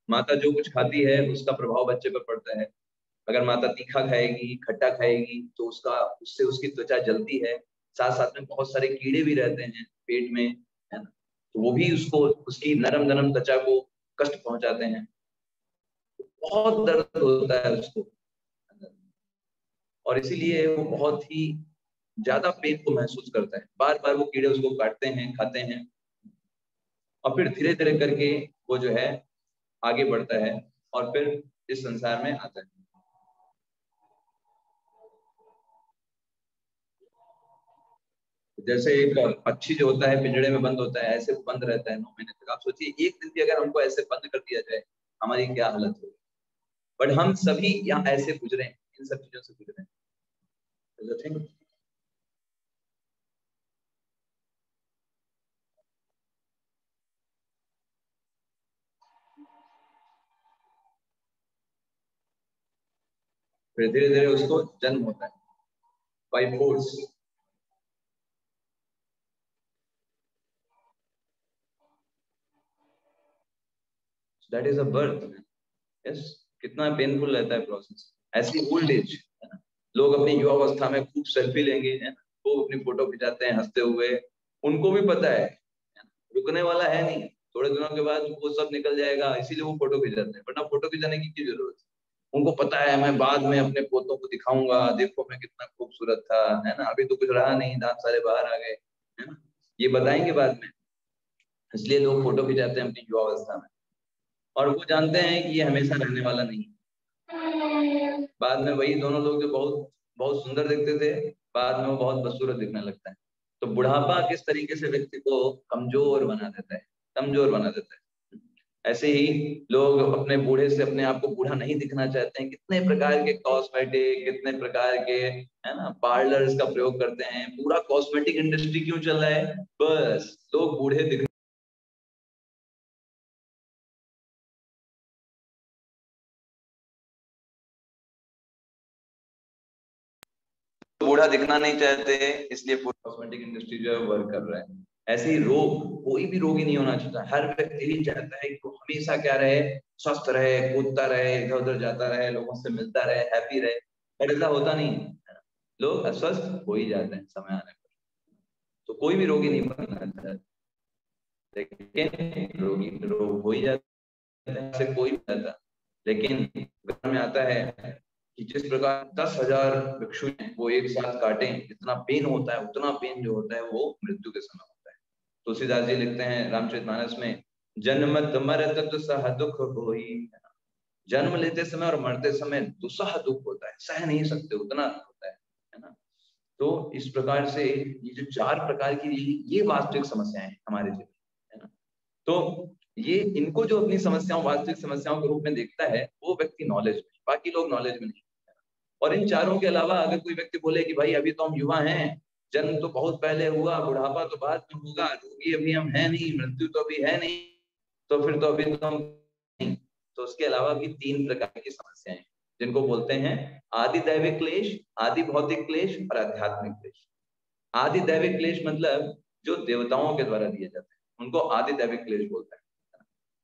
S1: माता जो कुछ खाती है उसका प्रभाव बच्चे पर पड़ता है। अगर माता तीखा खाएगी, खट्टा खाएगी, तो उसका उससे उसकी त्वचा जलती है। साथ साथ में बहुत सारे कीड़े भी रहते हैं पेट में, है ना, तो वो भी उसको उसकी नरम नरम त्वचा को कष्ट पहुंचाते हैं। बहुत दर्द होता है उसको, और इसीलिए वो बहुत ही ज्यादा पेन को महसूस करता है। बार बार वो कीड़े उसको काटते हैं, खाते हैं, और फिर धीरे धीरे करके वो जो है आगे बढ़ता है और फिर इस संसार में आता है। जैसे एक पक्षी जो होता है पिंजड़े में बंद होता है, ऐसे वो बंद रहता है 9 महीने तक। आप सोचिए एक दिन भी अगर हमको ऐसे बंद कर दिया जाए, हमारी क्या हालत होगी। बट हम सभी यहाँ ऐसे गुजरे हैं, इन सब चीजों से गुजरे हैं। फिर धीरे धीरे उसको जन्म होता है by force. That is a birth. Yes, कितना पेनफुल रहता है प्रोसेस। ऐसी ओल्ड एज, है ना, लोग अपनी युवावस्था में खूब सेल्फी लेंगे, है ना, वो अपनी फोटो खिंचाते हैं हंसते हुए। उनको भी पता है ना, रुकने वाला है नहीं, थोड़े दिनों के बाद वो सब निकल जाएगा, इसीलिए वो फोटो खिंचाते हैं। वरना फोटो खिंचाने की क्या जरूरत है। उनको पता है मैं बाद में अपने पोतों को दिखाऊंगा, देखो मैं कितना खूबसूरत था, है ना, अभी तो कुछ रहा नहीं, दांत सारे बाहर आ गए, है ना, ये बताएंगे बाद में। इसलिए लोग फोटो खिंचाते हैं अपनी युवावस्था में, और वो जानते हैं कि ये हमेशा रहने वाला नहीं है। बाद में वही दोनों लोग जो बहुत बहुत सुंदर दिखते थे, बाद में वो बहुत बदसूरत दिखने लगता है। तो बुढ़ापा किस तरीके से व्यक्ति को कमजोर बना देता है, कमजोर बना देता है। ऐसे ही लोग अपने बूढ़े से अपने आप को बूढ़ा नहीं दिखना चाहते हैं, कितने प्रकार के कॉस्मेटिक, कितने प्रकार के, है ना, पार्लर्स का प्रयोग करते हैं। पूरा कॉस्मेटिक इंडस्ट्री क्यों चल रहा है? बस लोग बूढ़े दिख, बूढ़ा दिखना नहीं चाहते, इसलिए पूरी कॉस्मेटिक इंडस्ट्री जो है वर्क कर रहा है। ऐसे ही रोग, कोई भी रोगी नहीं होना चाहता। हर व्यक्ति ही चाहता है कि वो हमेशा क्या रहे, स्वस्थ रहे, कूदता रहे, इधर उधर जाता रहे, लोगों से मिलता रहे, हैप्पी रहे। बट ऐसा होता नहीं है। लोग अस्वस्थ हो ही जाते हैं समय आने पर। तो कोई भी रोगी नहीं बनना चाहता, लेकिन रोगी रोग हो ही जाता है, से कोई नहीं जाता। लेकिन घर में आता है कि जिस प्रकार 10,000 भिक्षु वो एक साथ काटें, जितना पेन होता है उतना पेन जो होता है वो मृत्यु के समय होता है। तुलसीदास जी लिखते हैं रामचरितमानस में, जन्मत मरत दुसह दुख होई। जन्म लेते समय और मरते समय दुसह दुख होता है, सह नहीं सकते उतना होता है ना। तो इस प्रकार से ये जो 4 प्रकार की ये वास्तविक समस्याएं हैं हमारे जीवन में, है ना। तो ये इनको जो अपनी समस्याओं, वास्तविक समस्याओं के रूप में देखता है, वो व्यक्ति नॉलेज में, बाकी लोग नॉलेज में नहीं। और इन चारों के अलावा अगर कोई व्यक्ति बोले कि भाई अभी तो हम युवा हैं, जन्म तो बहुत पहले हुआ, बुढ़ापा तो बाद में होगा, रोगी अभी हम है नहीं, मृत्यु तो अभी है नहीं, तो फिर तो अभी तो हम नहीं। तो उसके अलावा भी 3 प्रकार की समस्याएं हैं, जिनको बोलते हैं आदि दैविक क्लेश, आदि भौतिक क्लेश और आध्यात्मिक क्लेश। आदि दैविक क्लेश मतलब जो देवताओं के द्वारा दिए जाते हैं, उनको आदि दैविक क्लेश बोलते हैं।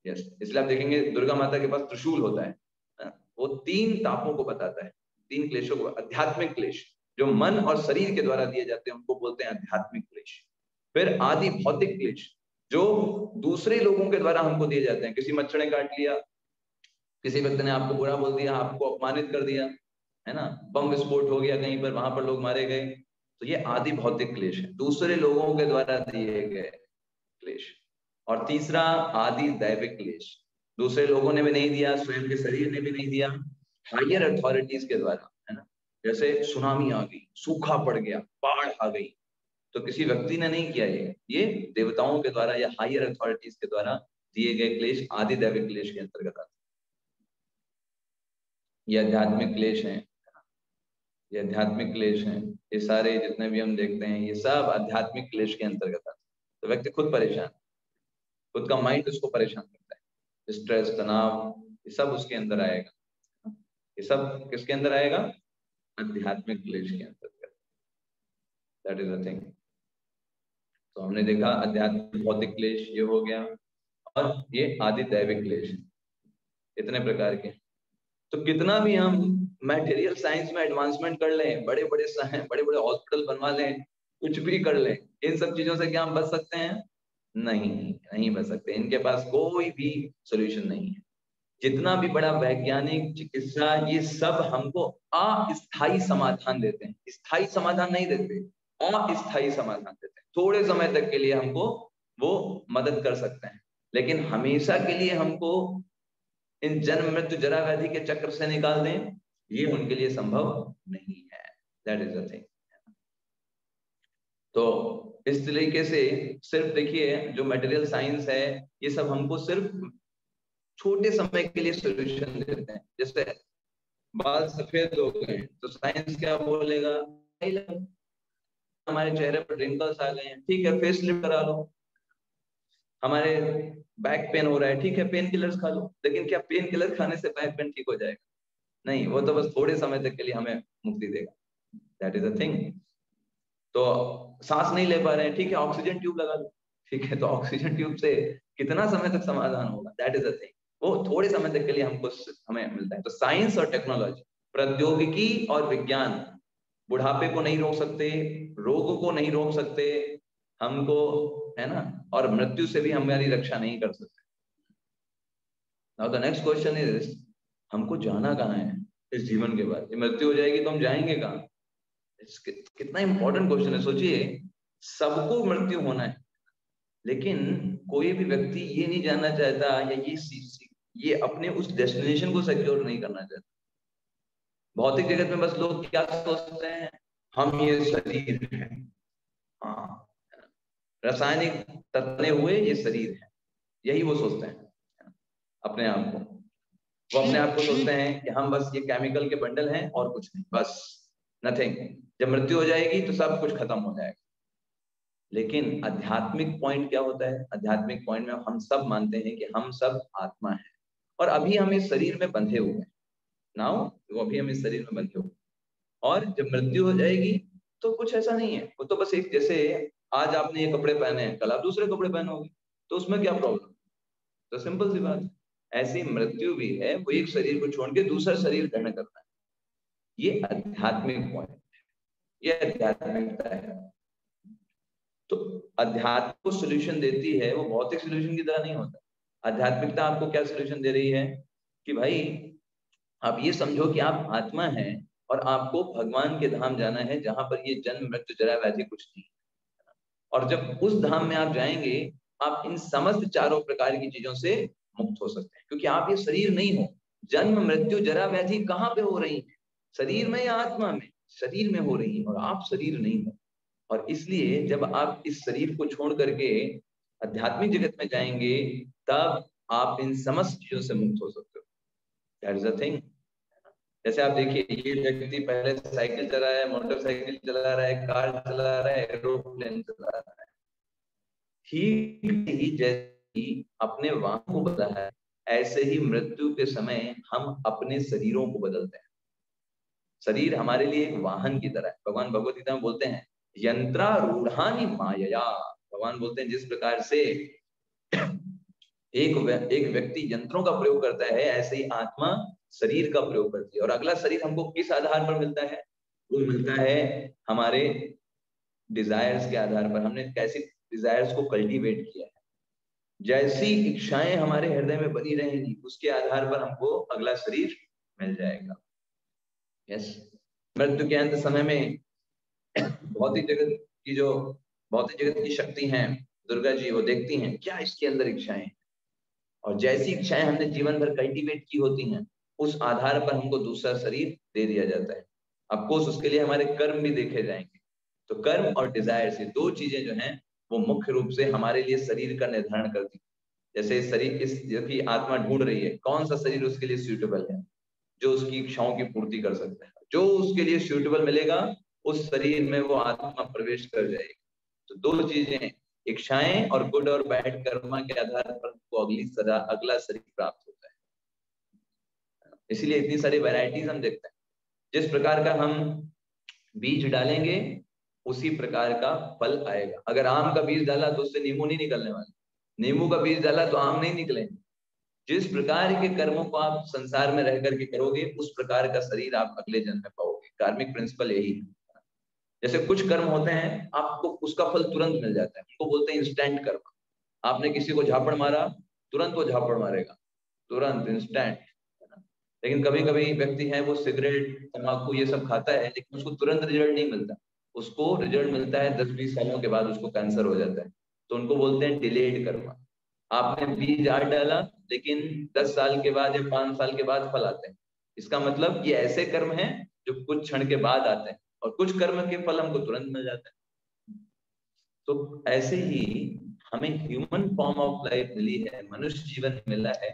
S1: यस, इसलिए आप देखेंगे दुर्गा माता के पास त्रिशूल होता है ना? वो 3 तापों को बताता है, 3 क्लेशों को। आध्यात्मिक क्लेश जो मन और शरीर के द्वारा दिए जाते हैं, उनको बोलते हैं आध्यात्मिक क्लेश। फिर आदि भौतिक क्लेश जो दूसरे लोगों के द्वारा हमको दिए जाते हैं। किसी मच्छर ने काट लिया, किसी व्यक्ति ने आपको बुरा बोल दिया, आपको अपमानित कर दिया, है ना, बम विस्फोट हो गया कहीं पर, वहां पर लोग मारे गए, तो ये आदि भौतिक क्लेश है, दूसरे लोगों के द्वारा दिए गए क्लेश। और तीसरा आदि दैविक क्लेश, दूसरे लोगों ने भी नहीं दिया, स्वयं के शरीर ने भी नहीं दिया, हायर अथॉरिटीज के द्वारा, है ना। जैसे सुनामी आ गई, सूखा पड़ गया, बाढ़ आ गई, तो किसी व्यक्ति ने नहीं किया, ये देवताओं के द्वारा या हायर अथॉरिटीज के द्वारा दिए गए क्लेश आदि दैविक क्लेश के अंतर्गत आते हैं। ये आध्यात्मिक क्लेश है। ये आध्यात्मिक क्लेश हैं, ये सारे जितने भी हम देखते हैं ये सब आध्यात्मिक क्लेश के अंतर्गत आते हैं। तो व्यक्ति खुद परेशान, खुद का माइंड उसको परेशान करता है, स्ट्रेस, तनाव, ये सब उसके अंदर आएगा। ये सब किसके अंदर आएगा? आध्यात्मिक क्लेश के अंतर्गत। That is the thing. तो हमने देखा आध्यात्मिक भौतिक क्लेश ये हो गया, और ये आदि दैविक क्लेश, इतने प्रकार के। तो कितना भी हम मटेरियल साइंस में एडवांसमेंट कर लें, बड़े बड़े हॉस्पिटल बनवा लें, कुछ भी कर लें, इन सब चीजों से क्या हम बच सकते हैं? नहीं, नहीं बच सकते। इनके पास कोई भी सोल्यूशन नहीं है। जितना भी बड़ा वैज्ञानिक, चिकित्सा, ये सब हमको अस्थायी समाधान देते हैं, स्थायी समाधान नहीं देते, अस्थायी समाधान देते हैं। थोड़े समय तक के लिए हमको वो मदद कर सकते हैं, लेकिन हमेशा के लिए हमको इन जन्म मृत्यु जरा व्याधि के चक्र से निकाल दें, ये उनके लिए संभव नहीं है। That is the thing. तो इस तरीके से सिर्फ देखिए, जो मटेरियल साइंस है ये सब हमको सिर्फ छोटे समय के लिए सॉल्यूशन देते हैं। जैसे बाल सफेद हो गए तो साइंस क्या बोलेगा, हमारे चेहरे पर रिंकल्स आ गए हैं, ठीक है फेस लिफ्ट करा लो। हमारे बैक पेन हो रहा है, ठीक है पेन किलर्स खा लो। लेकिन क्या पेन किलर खाने से बैक पेन ठीक हो जाएगा? नहीं, वो तो बस थोड़े समय तक के लिए हमें मुक्ति देगा। That is the thing. तो सांस नहीं ले पा रहे हैं, ठीक है ऑक्सीजन ट्यूब लगा लो, ठीक है तो ऑक्सीजन ट्यूब से कितना समय तक समाधान होगा? That is the thing. वो थोड़े समय तक के लिए हमें मिलता है। तो साइंस और टेक्नोलॉजी, प्रौद्योगिकी और विज्ञान बुढ़ापे को नहीं रोक सकते, रोगों को नहीं रोक सकते हमको, है ना, और मृत्यु से भी हमारी रक्षा नहीं कर सकते। Now the next question is, हमको जाना कहाँ है इस जीवन के बाद? मृत्यु हो जाएगी तो हम जाएंगे कहाँ? कितना इंपॉर्टेंट क्वेश्चन है। सोचिए, सबको मृत्यु होना है, लेकिन कोई भी व्यक्ति ये नहीं जानना चाहता, या ये अपने उस डेस्टिनेशन को सिक्योर नहीं करना चाहता। भौतिक जगत में बस लोग क्या सोचते हैं, हम ये शरीर है, हाँ, रासायनिक तत्व हुए ये शरीर है, यही वो सोचते हैं अपने आप को। वो अपने आप को सोचते हैं कि हम बस ये केमिकल के बंडल हैं और कुछ नहीं, बस नथिंग। जब मृत्यु हो जाएगी तो सब कुछ खत्म हो जाएगा। लेकिन आध्यात्मिक पॉइंट क्या होता है? आध्यात्मिक पॉइंट में हम सब मानते हैं कि हम सब आत्मा है, और अभी हम इस शरीर में बंधे हुए हैं। नाउ वो अभी हम इस शरीर में बंधे हुए, और जब मृत्यु हो जाएगी तो कुछ ऐसा नहीं है। वो तो बस एक, जैसे आज आपने ये कपड़े पहने हैं, कल आप दूसरे कपड़े पहनोगे, तो उसमें क्या प्रॉब्लम? तो सिंपल सी बात है। ऐसी मृत्यु भी है, वो एक शरीर को छोड़ के दूसरा शरीर ग्रहण करना है। ये आध्यात्मिक पॉइंट, ये आध्यात्मिकता है। तो अध्यात्म को सोल्यूशन देती है, वो भौतिक सोल्यूशन की तरह नहीं होता। आध्यात्मिकता आपको क्या सोल्यूशन दे रही है कि भाई आप ये समझो कि आप आत्मा हैं, और आपको भगवान के धाम जाना है, जहां पर ये जन्म मृत्यु जरा व्याधि कुछ नहीं। और जब उस धाम में आप जाएंगे, आप इन समस्त चारों प्रकार की चीजों से मुक्त हो सकते हैं, क्योंकि आप ये शरीर नहीं हो। जन्म मृत्यु जरा व्याधि कहाँ पे हो रही है? शरीर में या आत्मा में? शरीर में हो रही है, और आप शरीर नहीं हो। और इसलिए जब आप इस शरीर को छोड़ करके आध्यात्मिक जगत में जाएंगे, तब आप इन समस्त चीजों से मुक्त हो सकते हो। That is the thing. जैसे आप देखिए, ये व्यक्ति पहले साइकिल चला रहा है, मोटरसाइकिल चला रहा है, कार चला रहा है, एरोप्लेन चला रहा है, ठीक ही जैसे अपने वाहन को बदला है, ऐसे ही मृत्यु के समय हम अपने शरीरों को बदलते हैं। शरीर हमारे लिए एक वाहन की तरह है। भगवान भगवत गीता में बोलते हैं, यंत्रारूढ़ानि मायया। भगवान बोलते हैं जिस प्रकार से एक व्यक्ति यंत्रों का प्रयोग करता है, ऐसे ही आत्मा शरीर का प्रयोग करती है। और अगला शरीर हमको किस आधार पर मिलता है? वो मिलता है हमारे डिजायर्स के आधार पर। हमने कैसे डिजायर्स को कल्टीवेट किया है, जैसी इच्छाएं हमारे हृदय में बनी रहेंगी, उसके आधार पर हमको अगला शरीर मिल जाएगा। यस। मृत्यु के अंत समय में भौतिक जगत की शक्ति हैं, दुर्गा जी, वो देखती हैं क्या इसके अंदर इच्छाएं हैं, और जैसी इच्छाएं हमने जीवन भर कल्टीवेट की होती हैं, उस आधार पर हमको दूसरा शरीर दे दिया जाता है। अफकोर्स उसके लिए हमारे कर्म भी देखे जाएंगे। तो कर्म और डिजायर से दो चीजें जो हैं, वो मुख्य रूप से हमारे लिए शरीर का निर्धारण करती है। जैसे शरीर, इस की आत्मा ढूंढ रही है कौन सा शरीर उसके लिए सूटेबल है, जो उसकी इच्छाओं की पूर्ति कर सकता है। जो उसके लिए सूटेबल मिलेगा उस शरीर में वो आत्मा प्रवेश कर जाएगी। तो दो चीजें, इच्छाएं और गुड और बैड कर्मा के आधार पर हमको अगला शरीर प्राप्त होता है। इसीलिए इतनी सारी वैरायटीज हम देखते हैं। जिस प्रकार का हम बीज डालेंगे उसी प्रकार का फल आएगा। अगर आम का बीज डाला तो उससे नींबू नहीं निकलने वाला, नींबू का बीज डाला तो आम नहीं निकलेंगे। जिस प्रकार के कर्मों को आप संसार में रह करके करोगे उस प्रकार का शरीर आप अगले जन्म में पाओगे। कार्मिक प्रिंसिपल यही है। जैसे कुछ कर्म होते हैं आपको उसका फल तुरंत मिल जाता है, उसको बोलते हैं इंस्टेंट कर्म। आपने किसी को झापड़ मारा, तुरंत वो झापड़ मारेगा, तुरंत इंस्टेंट। लेकिन कभी कभी व्यक्ति है वो सिगरेट तंबाकू ये सब खाता है लेकिन उसको तुरंत रिजल्ट नहीं मिलता, उसको रिजल्ट मिलता है 10-20 सालों के बाद, उसको कैंसर हो जाता है। तो उनको बोलते हैं डिलेड कर्म। आपने बीज डाला लेकिन 10 साल के बाद या 5 साल के बाद फल आते हैं। इसका मतलब ये ऐसे कर्म हैं जो कुछ क्षण के बाद आते हैं और कुछ कर्म के फल हमको तुरंत मिल जाते हैं। तो ऐसे ही हमें ह्यूमन फॉर्म ऑफ लाइफ मिली है, मनुष्य जीवन मिला है,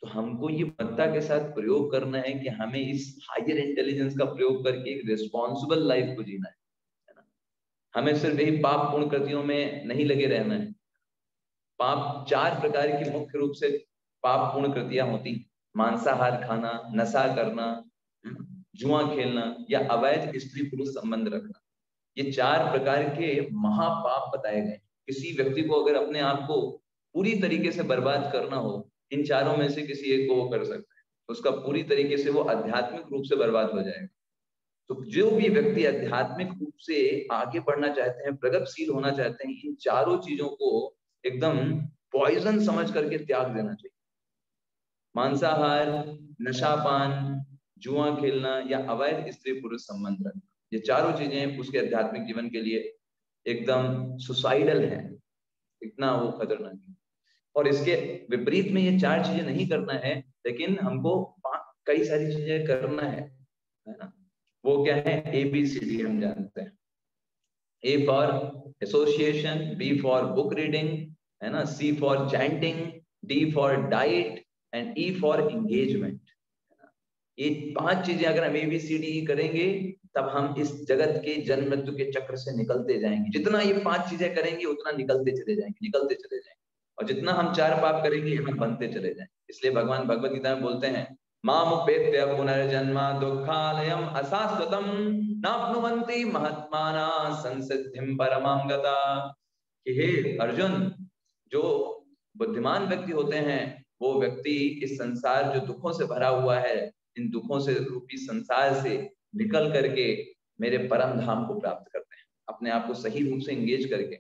S1: तो हमको ये मत्ता के साथ प्रयोग करना है कि हमें इस हायर इंटेलिजेंस का प्रयोग करके एक रिस्पॉन्सिबल लाइफ को जीना है ना। हमें सिर्फ यही पाप पूर्ण कृतियों में नहीं लगे रहना है। पाप 4 प्रकार की मुख्य रूप से पाप पूर्ण कृतियां होती, मांसाहार खाना, नशा करना, जुआ खेलना या अवैध स्त्री पुरुष संबंध रखना। ये 4 प्रकार के महापाप बताए गए। किसी व्यक्ति को अगर अपने आप को पूरी तरीके से बर्बाद करना हो, इन चारों में से किसी एक को वो कर सकता है, उसका पूरी तरीके से वो आध्यात्मिक रूप से बर्बाद हो जाएगा। तो जो भी व्यक्ति आध्यात्मिक रूप से आगे बढ़ना चाहते हैं, प्रगतिशील होना चाहते हैं, इन चारों चीजों को एकदम पॉइजन समझ करके त्याग देना चाहिए। मांसाहार, नशापान, जुआ खेलना या अवैध स्त्री पुरुष संबंध रखना, ये चारों चीजें उसके आध्यात्मिक जीवन के लिए एकदम सुसाइडल है, इतना वो खतरनाक है। और इसके विपरीत में ये 4 चीजें नहीं करना है, लेकिन हमको कई सारी चीजें करना है ना। वो क्या है? ABCD हम जानते हैं। A for association, B for book reading, है ना, C for chanting, D for diet and E for engagement. ये 5 चीजें अगर हम ABCD करेंगे तब हम इस जगत के जन्म मृत्यु के चक्र से निकलते जाएंगे। जितना ये 5 चीजें करेंगे उतना निकलते चले जाएंगे, निकलते चले जाएंगे। और जितना हम 4 पाप करेंगे हम बनते चले जाएंगे। इसलिए भगवान भगवत गीता में बोलते हैं, मामुपेत्य पुनर्जन्म दुःखालयम् अशाश्वतम् नाप्नुवन्ति महात्माना संसिद्धिं परमां गता। कि हे अर्जुन, जो बुद्धिमान व्यक्ति होते हैं वो व्यक्ति इस संसार जो दुखों से भरा हुआ है, इन दुखों से रूपी संसार से निकल करके मेरे परम धाम को प्राप्त करते हैं, अपने आप को सही रूप से एंगेज करके।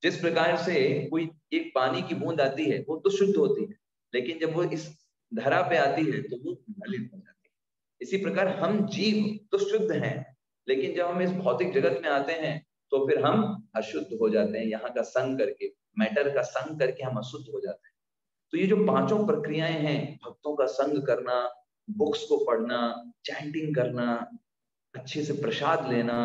S1: जिस प्रकार से कोई एक पानी की बूंद आती है वो तो शुद्ध होती है, लेकिन जब वो इस धरा पे आती है तो वो मलिन हो जाती है। इसी प्रकार हम जीव तो शुद्ध हैं, लेकिन जब हम इस भौतिक जगत में आते हैं तो फिर हम अशुद्ध हो जाते हैं। यहाँ का संग करके, मैटर का संग करके हम अशुद्ध हो जाते हैं। तो ये जो 5 प्रक्रियाएं हैं, भक्तों का संग करना, बुक्स को पढ़ना, चैंटिंग करना, अच्छे से प्रसाद लेना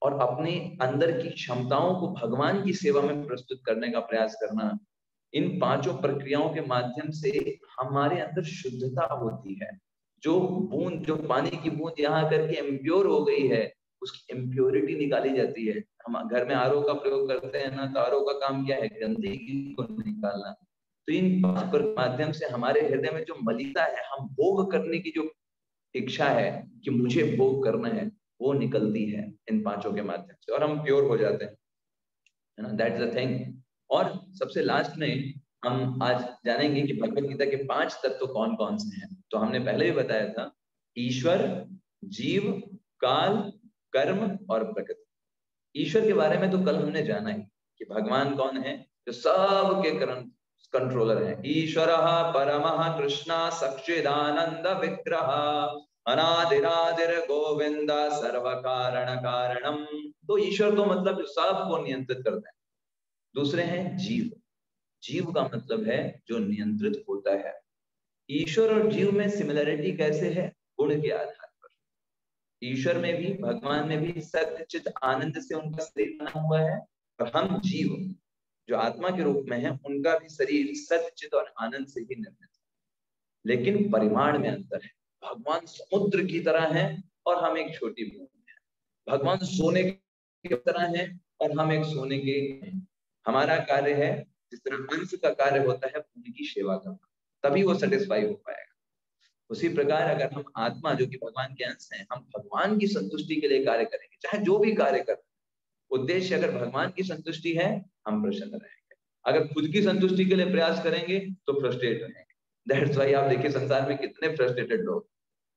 S1: और अपने अंदर की क्षमताओं को भगवान की सेवा में प्रस्तुत करने का प्रयास करना, इन 5 प्रक्रियाओं के माध्यम से हमारे अंदर शुद्धता होती है। जो बूंद, जो पानी की बूंद यहाँ करके इम्प्योर हो गई है, उसकी इम्प्योरिटी निकाली जाती है। हम घर में आरओ का प्रयोग करते हैं ना, तो आरओ का काम क्या है? गंदगी को निकालना। तो इन 5 माध्यम से हमारे हृदय में जो मलिनता है, हम भोग करने की जो इच्छा है कि मुझे भोग करना है, वो निकलती है इन 5 के माध्यम से और हम प्योर हो जाते हैं, है ना। That's the thing. और सबसे लास्ट में हम आज जानेंगे कि भगवत गीता के 5 तत्व कौन कौन से हैं। तो हमने पहले भी बताया था, ईश्वर, जीव, काल, कर्म और प्रकृति। ईश्वर के बारे में तो कल हमने जाना ही कि भगवान कौन है, जो सब के कंट्रोलर है। ईश्वरः परमः कृष्णः सच्चिदानंद विग्रह अनादिरादिर गोविंद सर्व कारण कारणम। तो ईश्वर तो मतलब जो सबको नियंत्रित करता है। दूसरे हैं जीव। जीव का मतलब है जो नियंत्रित होता है। ईश्वर और जीव में सिमिलरिटी कैसे है? गुण के आधार पर। ईश्वर में भी, भगवान में भी सत्य चित आनंद से उनका शरीर बना हुआ है, और हम जीव जो आत्मा के रूप में है, उनका भी शरीर सत्य चित और आनंद से ही निर्मित है। लेकिन परिमाण में अंतर है। भगवान समुद्र की तरह है और हम एक छोटी बूंद हैं। भगवान सोने की तरह है और हम एक सोने के हैं। हमारा कार्य है जिस तरह अंश का कार्य होता है उनकी सेवा करना, तभी वो सेटिस्फाई हो पाएगा। उसी प्रकार अगर हम आत्मा जो कि भगवान के अंश हैं, हम भगवान की संतुष्टि के लिए कार्य करेंगे, चाहे जो भी कार्य करें, उद्देश्य अगर भगवान की संतुष्टि है, हम प्रसन्न रहेंगे। अगर खुद की संतुष्टि के लिए प्रयास करेंगे तो फ्रस्ट्रेट रहेंगे। दैट्स व्हाई आप देखिए संसार में कितने फ्रस्ट्रेटेड लोग,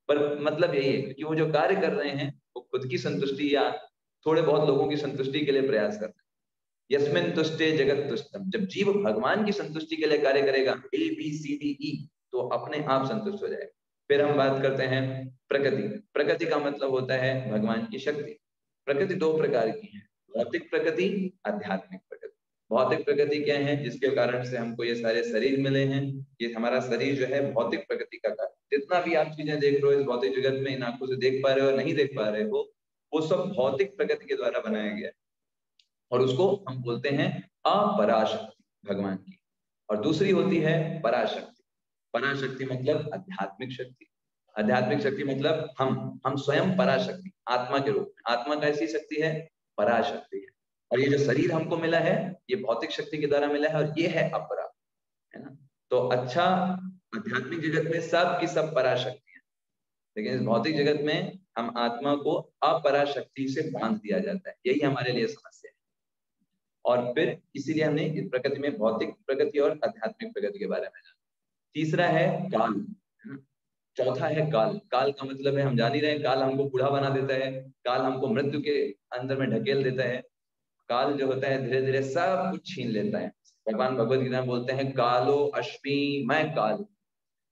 S1: पर मतलब यही है कि वो जो कार्य कर रहे हैं वो खुद की संतुष्टि या थोड़े बहुत लोगों की संतुष्टि के लिए प्रयास कर रहे हैं। यस्मिन तुष्टे जगत तुष्टम, जब जीव भगवान की संतुष्टि के लिए कार्य करेगा ABCDE, तो अपने आप संतुष्ट हो जाएगा। फिर हम बात करते हैं प्रकृति। प्रकृति का मतलब होता है भगवान की शक्ति। प्रकृति दो प्रकार की है, भौतिक प्रकृति, आध्यात्मिक प्रकृति। भौतिक प्रकृति क्या है? जिसके कारण से हमको ये सारे शरीर मिले हैं। ये हमारा शरीर जो है भौतिक प्रकृति का कारण, जितना भी आप चीजें देख रहे हो इस भौतिक जगत में, इन आंखों से देख पा रहे हो नहीं देख पा रहे हो, वो सब भौतिक प्रकृति के द्वारा बनाया गया है। और उसको हम बोलते हैं अपराशक्ति भगवान की। और दूसरी होती है पराशक्ति। पराशक्ति मतलब आध्यात्मिक शक्ति। आध्यात्मिक शक्ति मतलब हम स्वयं पराशक्ति आत्मा के रूप में। आत्मा कैसी शक्ति है? पराशक्ति है। और ये जो शरीर हमको मिला है ये भौतिक शक्ति के द्वारा मिला है, और ये है अपरा, है ना। तो अच्छा, आध्यात्मिक जगत में सब की सब पराशक्ति है, लेकिन इस भौतिक जगत में हम आत्मा को अपराशक्ति से बांध दिया जाता है। यही हमारे लिए समस्या है। और फिर इसीलिए हमने इस प्रकृति में भौतिक प्रकृति और आध्यात्मिक प्रकृति के बारे में जाना। तीसरा है काल, है ना। चौथा है काल। काल का मतलब है, हम जान ही रहे हैं, काल हमको बूढ़ा बना देता है, काल हमको मृत्यु के अंदर में ढकेल देता है। काल जो होता है धीरे धीरे सब कुछ छीन लेता है। भगवान भगवद गीता में बोलते हैं कालो अश्मी मैं काल।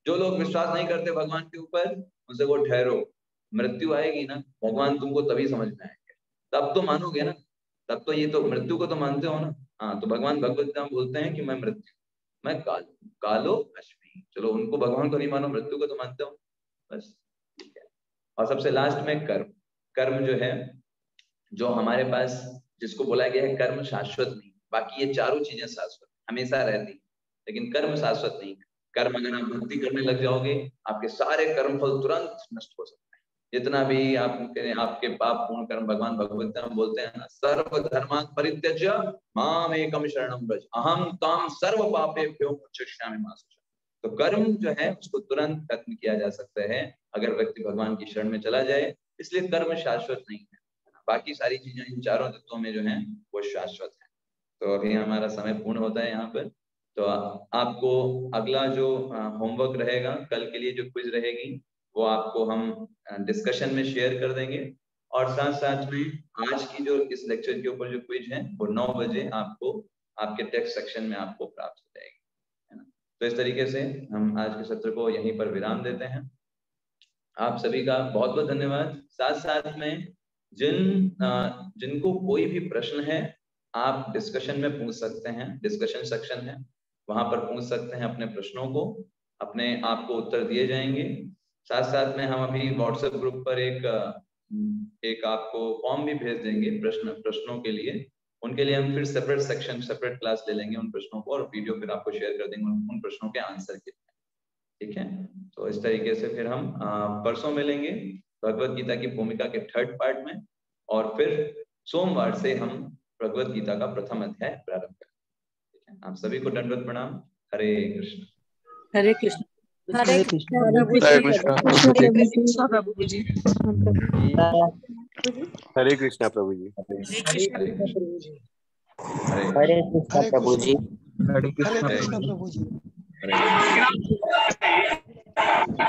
S1: जो लोग विश्वास नहीं करते भगवान के ऊपर, उनसे वो ठहरो, मृत्यु आएगी ना, भगवान तुमको तभी समझ में आएंगे, तब तो मानोगे ना। तब तो ये तो मृत्यु को तो मानते हो ना। हाँ, तो भगवान भगवद गीता में बोलते हैं कि मैं मृत्यु, मैं काल, कालो अश्मी। चलो, उनको भगवान को नहीं मानो, मृत्यु को तो मानते हो, बस ठीक है। और सबसे लास्ट में कर्म। कर्म जो है, जो हमारे पास, जिसको बोला गया है कर्म शाश्वत नहीं। बाकी ये चारों चीजें शाश्वत हमेशा रहती, लेकिन कर्म शाश्वत नहीं है। कर्म अगर आप भक्ति करने लग जाओगे, आपके सारे कर्म फल तुरंत नष्ट हो सकते हैं। जितना भी आपके पाप पूर्ण कर्म, भगवान भगवत गीता में बोलते हैं ना, सर्व धर्मान् परित्यज्य माम एकम शरणं व्रज अहम त्वां सर्व पापेभ्यो मोक्षयिष्यामि मा शुचः। तो कर्म जो है उसको तुरंत खत्म किया जा सकता है अगर व्यक्ति भगवान की शरण में चला जाए। इसलिए कर्म शाश्वत नहीं है, बाकी सारी चीजें इन चारों तत्वों में जो है वो शाश्वत है। तो अभी हमारा समय पूर्ण होता है यहाँ पर। तो आपको अगला जो होमवर्क रहेगा, कल के लिए जो क्विज रहेगी, वो आपको हम डिस्कशन में शेयर कर देंगे। और साथ साथ में आज की जो इस लेक्चर के ऊपर जो क्विज है वो 9 बजे आपको आपके टेक्स्ट सेक्शन में आपको प्राप्त हो जाएगी, है ना। तो इस तरीके से हम आज के सत्र को यहीं पर विराम देते हैं। आप सभी का बहुत बहुत धन्यवाद। साथ साथ में जिनको कोई भी प्रश्न है, आप डिस्कशन में पूछ सकते हैं। डिस्कशन सेक्शन है, वहां पर पूछ सकते हैं अपने प्रश्नों को, अपने आपको उत्तर दिए जाएंगे। साथ साथ में हम अभी व्हाट्सएप ग्रुप पर एक आपको फॉर्म भी भेज देंगे प्रश्नों के लिए। उनके लिए हम फिर सेपरेट सेक्शन, सेपरेट क्लास ले लेंगे उन प्रश्नों को, और वीडियो फिर आपको शेयर कर देंगे उन प्रश्नों के आंसर के लिए, ठीक है। तो इस तरीके से फिर हम परसों मिलेंगे भगवत गीता की भूमिका के 3rd पार्ट में, और फिर सोमवार से हम भगवत गीता का प्रथम अध्याय प्रारंभ करेंगे, ठीक है। आप सभी को दंडवत प्रणाम। हरे कृष्ण।
S2: हरे कृष्ण।
S3: हरे कृष्ण।
S4: हरे कृष्ण प्रभु जी।
S5: हरे कृष्णा प्रभु जी।
S1: हरे कृष्ण।
S3: हरे कृष्ण प्रभु जी।
S4: हरे कृष्ण प्रभु जी।
S1: हरे कृष्ण।